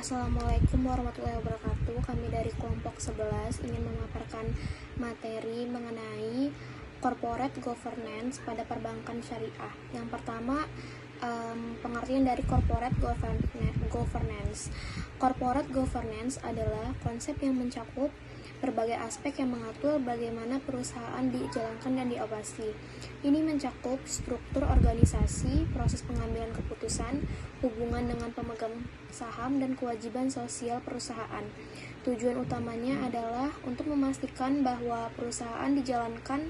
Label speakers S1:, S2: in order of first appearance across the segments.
S1: Assalamualaikum warahmatullahi wabarakatuh. Kami dari kelompok 11 ingin memaparkan materi mengenai corporate governance pada perbankan syariah. Yang pertama, pengertian dari corporate governance. Corporate governance adalah konsep yang mencakup berbagai aspek yang mengatur bagaimana perusahaan dijalankan dan diawasi. Ini mencakup struktur organisasi, proses pengambilan keputusan, hubungan dengan pemegang saham, dan kewajiban sosial perusahaan. Tujuan utamanya adalah untuk memastikan bahwa perusahaan dijalankan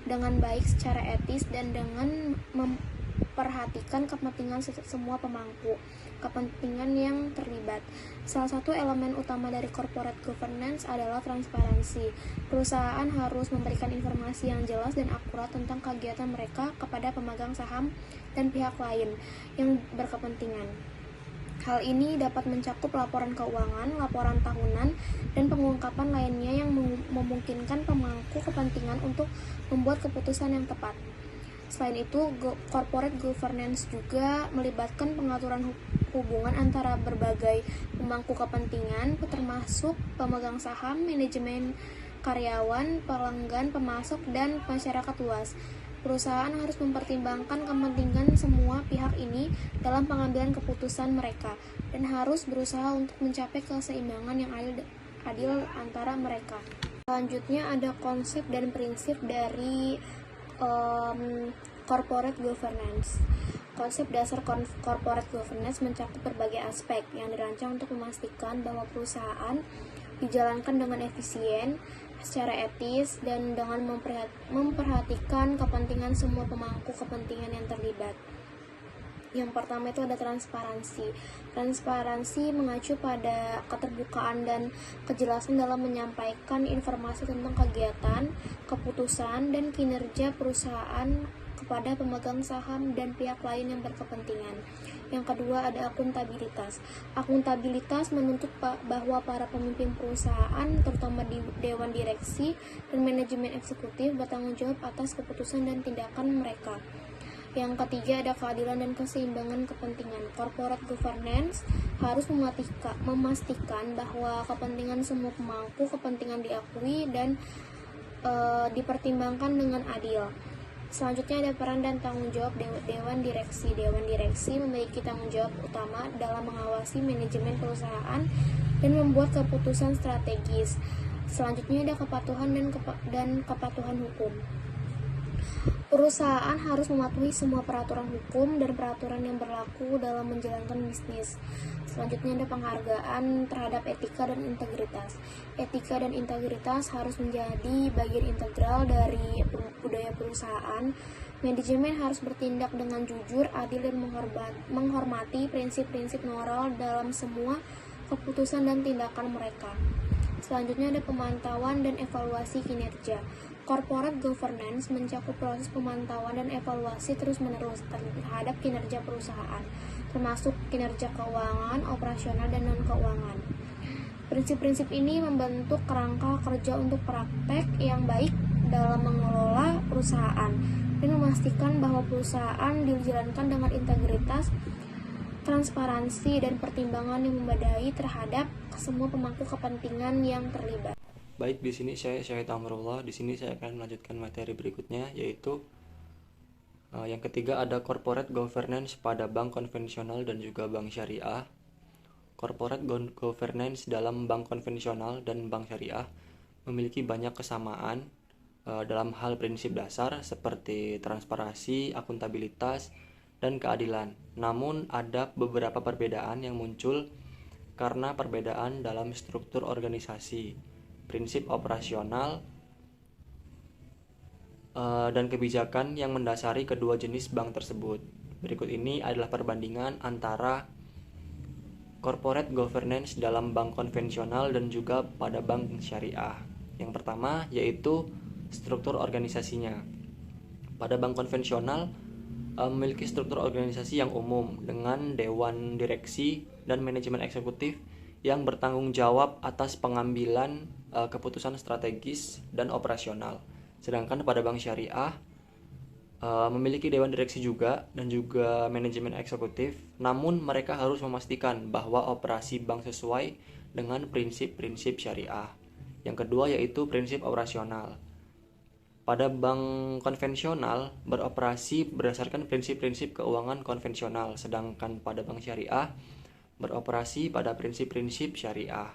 S1: dengan baik secara etis dan dengan memperhatikan kepentingan semua pemangku kepentingan yang terlibat. Salah satu elemen utama dari corporate governance adalah transparansi. Perusahaan harus memberikan informasi yang jelas dan akurat tentang kegiatan mereka kepada pemegang saham dan pihak lain yang berkepentingan. Hal ini dapat mencakup laporan keuangan, laporan tahunan, dan pengungkapan lainnya yang memungkinkan pemangku kepentingan untuk membuat keputusan yang tepat. Selain itu, corporate governance juga melibatkan pengaturan hubungan antara berbagai pemangku kepentingan, termasuk pemegang saham, manajemen, karyawan, pelanggan, pemasok, dan masyarakat luas. Perusahaan harus mempertimbangkan kepentingan semua pihak ini dalam pengambilan keputusan mereka dan harus berusaha untuk mencapai keseimbangan yang adil antara mereka. Selanjutnya ada konsep dan prinsip dari corporate governance. Konsep dasar corporate governance mencakup berbagai aspek yang dirancang untuk memastikan bahwa perusahaan dijalankan dengan efisien, secara etis, dan dengan memperhatikan kepentingan semua pemangku kepentingan yang terlibat. Yang pertama itu ada transparansi. Transparansi mengacu pada keterbukaan dan kejelasan dalam menyampaikan informasi tentang kegiatan, keputusan, dan kinerja perusahaan kepada pemegang saham dan pihak lain yang berkepentingan. Yang kedua ada akuntabilitas. Akuntabilitas menuntut bahwa para pemimpin perusahaan, terutama di dewan direksi dan manajemen eksekutif, bertanggung jawab atas keputusan dan tindakan mereka. Yang ketiga ada keadilan dan keseimbangan kepentingan. Corporate governance harus memastikan bahwa kepentingan semua pemangku kepentingan diakui dan dipertimbangkan dengan adil. Selanjutnya ada peran dan tanggung jawab dewan direksi. Dewan direksi memiliki tanggung jawab utama dalam mengawasi manajemen perusahaan dan membuat keputusan strategis. Selanjutnya ada kepatuhan dan kepatuhan hukum. Perusahaan harus mematuhi semua peraturan hukum dan peraturan yang berlaku dalam menjalankan bisnis. Selanjutnya ada penghargaan terhadap etika dan integritas. Etika dan integritas harus menjadi bagian integral dari budaya perusahaan. Manajemen harus bertindak dengan jujur, adil, dan menghormati prinsip-prinsip moral dalam semua keputusan dan tindakan mereka. Selanjutnya ada pemantauan dan evaluasi kinerja. Corporate governance mencakup proses pemantauan dan evaluasi terus-menerus terhadap kinerja perusahaan, termasuk kinerja keuangan, operasional, dan non-keuangan. Prinsip-prinsip ini membentuk kerangka kerja untuk praktek yang baik dalam mengelola perusahaan dan memastikan bahwa perusahaan dijalankan dengan integritas, transparansi, dan pertimbangan yang memadai terhadap semua pemangku kepentingan yang terlibat.
S2: Baik, di sini saya Syahid Amrullah. Di sini saya akan melanjutkan materi berikutnya, yaitu yang ketiga ada corporate governance pada bank konvensional dan juga bank syariah. Corporate governance dalam bank konvensional dan bank syariah memiliki banyak kesamaan dalam hal prinsip dasar seperti transparansi, akuntabilitas, dan keadilan. Namun ada beberapa perbedaan yang muncul karena perbedaan dalam struktur organisasi, prinsip operasional, dan kebijakan yang mendasari kedua jenis bank tersebut. Berikut ini adalah perbandingan antara corporate governance dalam bank konvensional dan juga pada bank syariah. Yang pertama yaitu struktur organisasinya. Pada bank konvensional, memiliki struktur organisasi yang umum dengan dewan direksi dan manajemen eksekutif yang bertanggung jawab atas pengambilan keputusan strategis dan operasional. Sedangkan pada bank syariah memiliki dewan direksi juga dan juga manajemen eksekutif, namun mereka harus memastikan bahwa operasi bank sesuai dengan prinsip-prinsip syariah. Yang kedua yaitu prinsip operasional. Pada bank konvensional beroperasi berdasarkan prinsip-prinsip keuangan konvensional, sedangkan pada bank syariah beroperasi pada prinsip-prinsip syariah.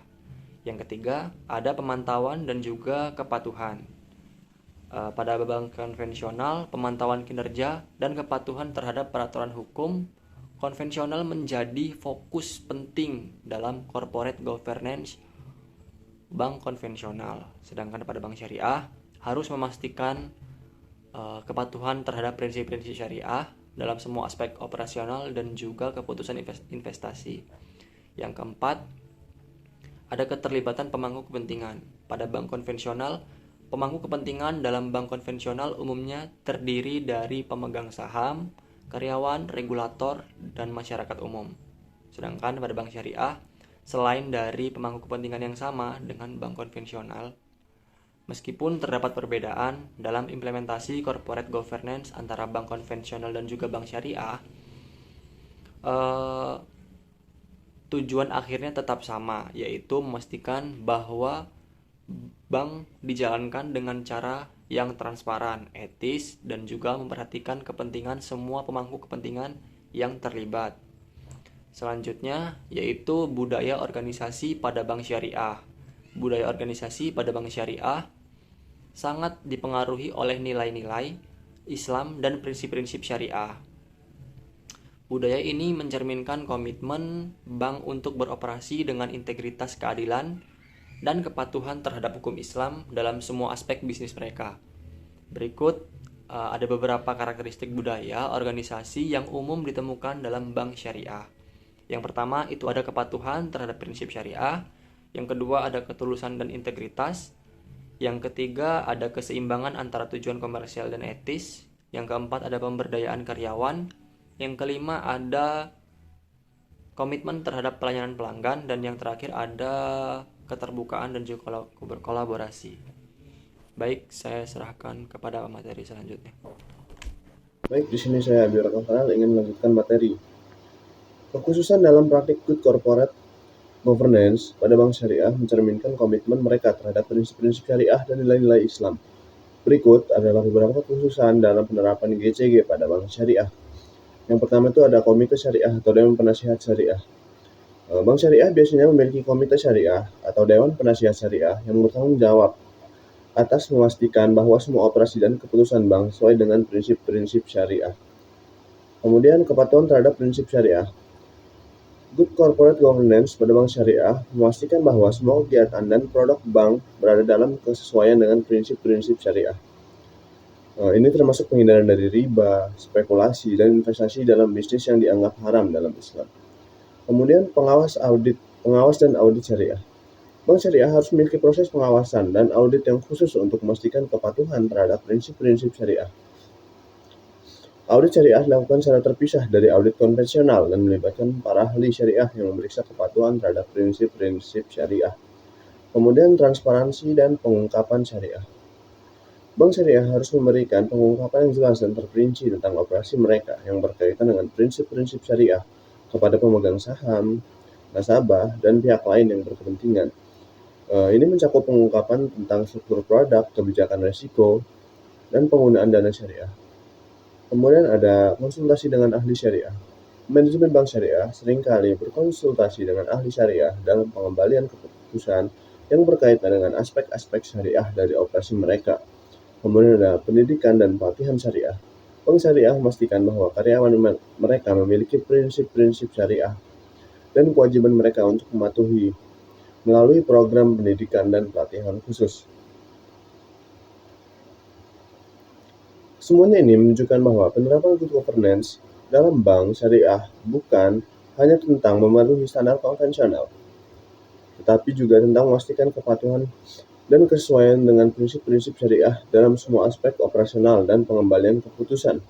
S2: Yang ketiga, ada pemantauan dan juga kepatuhan. Pada bank konvensional, pemantauan kinerja dan kepatuhan terhadap peraturan hukum konvensional menjadi fokus penting dalam corporate governance bank konvensional. Sedangkan pada bank syariah harus memastikan kepatuhan terhadap prinsip-prinsip syariah dalam semua aspek operasional dan juga keputusan investasi. Yang keempat, ada keterlibatan pemangku kepentingan. Pada bank konvensional, pemangku kepentingan dalam bank konvensional umumnya terdiri dari pemegang saham, karyawan, regulator, dan masyarakat umum. Sedangkan pada bank syariah, selain dari pemangku kepentingan yang sama dengan bank konvensional, meskipun terdapat perbedaan dalam implementasi corporate governance antara bank konvensional dan juga bank syariah, tujuan akhirnya tetap sama, yaitu memastikan bahwa bank dijalankan dengan cara yang transparan, etis, dan juga memperhatikan kepentingan semua pemangku kepentingan yang terlibat. Selanjutnya yaitu budaya organisasi pada bank syariah. Budaya organisasi pada bank syariah sangat dipengaruhi oleh nilai-nilai Islam dan prinsip-prinsip syariah. Budaya ini mencerminkan komitmen bank untuk beroperasi dengan integritas keadilan dan kepatuhan terhadap hukum Islam dalam semua aspek bisnis mereka. Berikut ada beberapa karakteristik budaya organisasi yang umum ditemukan dalam bank syariah. Yang pertama itu ada kepatuhan terhadap prinsip syariah. Yang kedua ada ketulusan dan integritas. Yang ketiga ada keseimbangan antara tujuan komersial dan etis. Yang keempat ada pemberdayaan karyawan. Yang kelima ada komitmen terhadap pelayanan pelanggan. Dan yang terakhir ada keterbukaan dan juga kolaborasi. Baik, saya serahkan kepada materi selanjutnya.
S3: Baik, di sini saya Abdur Rahman ingin melanjutkan materi. Kekhususan dalam praktik good corporate governance pada bank syariah mencerminkan komitmen mereka terhadap prinsip-prinsip syariah dan nilai-nilai Islam. Berikut adalah beberapa kekhususan dalam penerapan GCG pada bank syariah. Yang pertama itu ada komite syariah atau dewan penasihat syariah. Bank syariah biasanya memiliki komite syariah atau dewan penasihat syariah yang bertanggung jawab atas memastikan bahwa semua operasi dan keputusan bank sesuai dengan prinsip-prinsip syariah. Kemudian kepatuhan terhadap prinsip syariah. Good corporate governance pada bank syariah memastikan bahwa semua kegiatan dan produk bank berada dalam kesesuaian dengan prinsip-prinsip syariah. Ini termasuk penghindaran dari riba, spekulasi, dan investasi dalam bisnis yang dianggap haram dalam Islam. Kemudian pengawas dan audit syariah. Bank syariah harus memiliki proses pengawasan dan audit yang khusus untuk memastikan kepatuhan terhadap prinsip-prinsip syariah. Audit syariah dilakukan secara terpisah dari audit konvensional dan melibatkan para ahli syariah yang memeriksa kepatuhan terhadap prinsip-prinsip syariah. Kemudian transparansi dan pengungkapan syariah. Bank syariah harus memberikan pengungkapan yang jelas dan terperinci tentang operasi mereka yang berkaitan dengan prinsip-prinsip syariah kepada pemegang saham, nasabah, dan pihak lain yang berkepentingan. Ini mencakup pengungkapan tentang struktur produk, kebijakan risiko, dan penggunaan dana syariah. Kemudian ada konsultasi dengan ahli syariah. Manajemen bank syariah seringkali berkonsultasi dengan ahli syariah dalam pengembalian keputusan yang berkaitan dengan aspek-aspek syariah dari operasi mereka. Kemudian ada pendidikan dan pelatihan syariah. Bank syariah memastikan bahwa karyawan mereka memiliki prinsip-prinsip syariah dan kewajiban mereka untuk mematuhi melalui program pendidikan dan pelatihan khusus. Semuanya ini menunjukkan bahwa penerapan good governance dalam bank syariah bukan hanya tentang memenuhi standar konvensional, tetapi juga tentang memastikan kepatuhan dan kesesuaian dengan prinsip-prinsip syariah dalam semua aspek operasional dan pengembalian keputusan.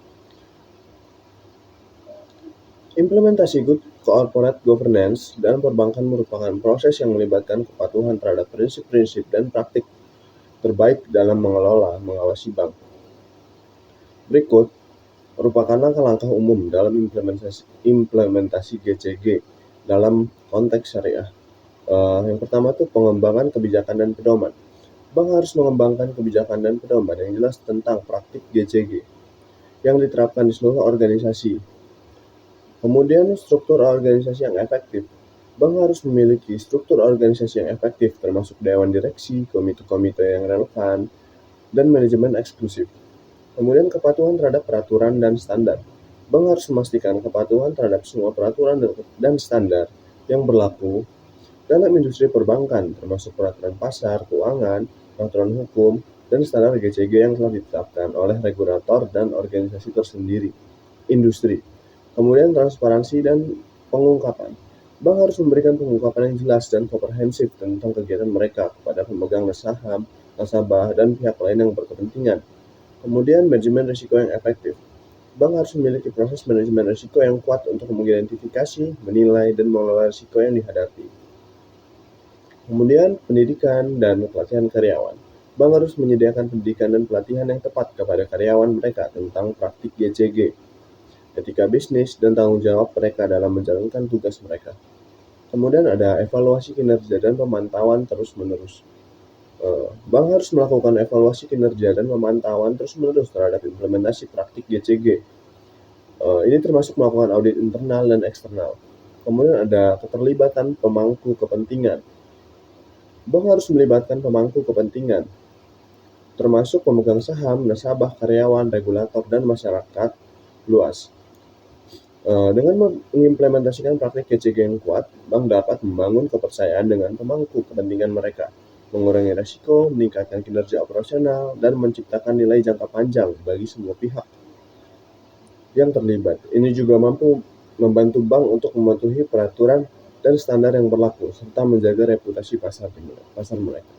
S3: Implementasi good corporate governance dalam perbankan merupakan proses yang melibatkan kepatuhan terhadap prinsip-prinsip dan praktik terbaik dalam mengelola mengawasi bank. Berikut merupakan langkah-langkah umum dalam implementasi GCG dalam konteks syariah. Yang pertama itu pengembangan kebijakan dan pedoman. Bank harus mengembangkan kebijakan dan pedoman yang jelas tentang praktik GCG yang diterapkan di seluruh organisasi. Kemudian struktur organisasi yang efektif. Bank harus memiliki struktur organisasi yang efektif termasuk dewan direksi, komite-komite yang relevan, dan manajemen eksklusif. Kemudian kepatuhan terhadap peraturan dan standar. Bank harus memastikan kepatuhan terhadap semua peraturan dan standar yang berlaku dalam industri perbankan, termasuk peraturan pasar, keuangan, peraturan hukum, dan standar GCG yang telah ditetapkan oleh regulator dan organisasi tersendiri. Industri. Kemudian transparansi dan pengungkapan. Bank harus memberikan pengungkapan yang jelas dan komprehensif tentang kegiatan mereka kepada pemegang saham, nasabah, dan pihak lain yang berkepentingan. Kemudian manajemen risiko yang efektif. Bank harus memiliki proses manajemen risiko yang kuat untuk mengidentifikasi, menilai, dan mengelola risiko yang dihadapi. Kemudian pendidikan dan pelatihan karyawan. Bank harus menyediakan pendidikan dan pelatihan yang tepat kepada karyawan mereka tentang praktik GCG, etika bisnis, dan tanggung jawab mereka dalam menjalankan tugas mereka. Kemudian ada evaluasi kinerja dan pemantauan terus-menerus. Bank harus melakukan evaluasi kinerja dan pemantauan terus-menerus terhadap implementasi praktik GCG. Ini termasuk melakukan audit internal dan eksternal. Kemudian ada keterlibatan pemangku kepentingan. Bank harus melibatkan pemangku kepentingan, termasuk pemegang saham, nasabah, karyawan, regulator, dan masyarakat luas. Dengan mengimplementasikan praktik GCG yang kuat, bank dapat membangun kepercayaan dengan pemangku kepentingan mereka, mengurangi risiko, meningkatkan kinerja operasional, dan menciptakan nilai jangka panjang bagi semua pihak yang terlibat. Ini juga mampu membantu bank untuk mematuhi peraturan dan standar yang berlaku, serta menjaga reputasi pasar mereka.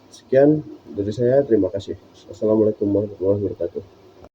S3: Sekian dari saya, terima kasih. Assalamualaikum warahmatullahi wabarakatuh.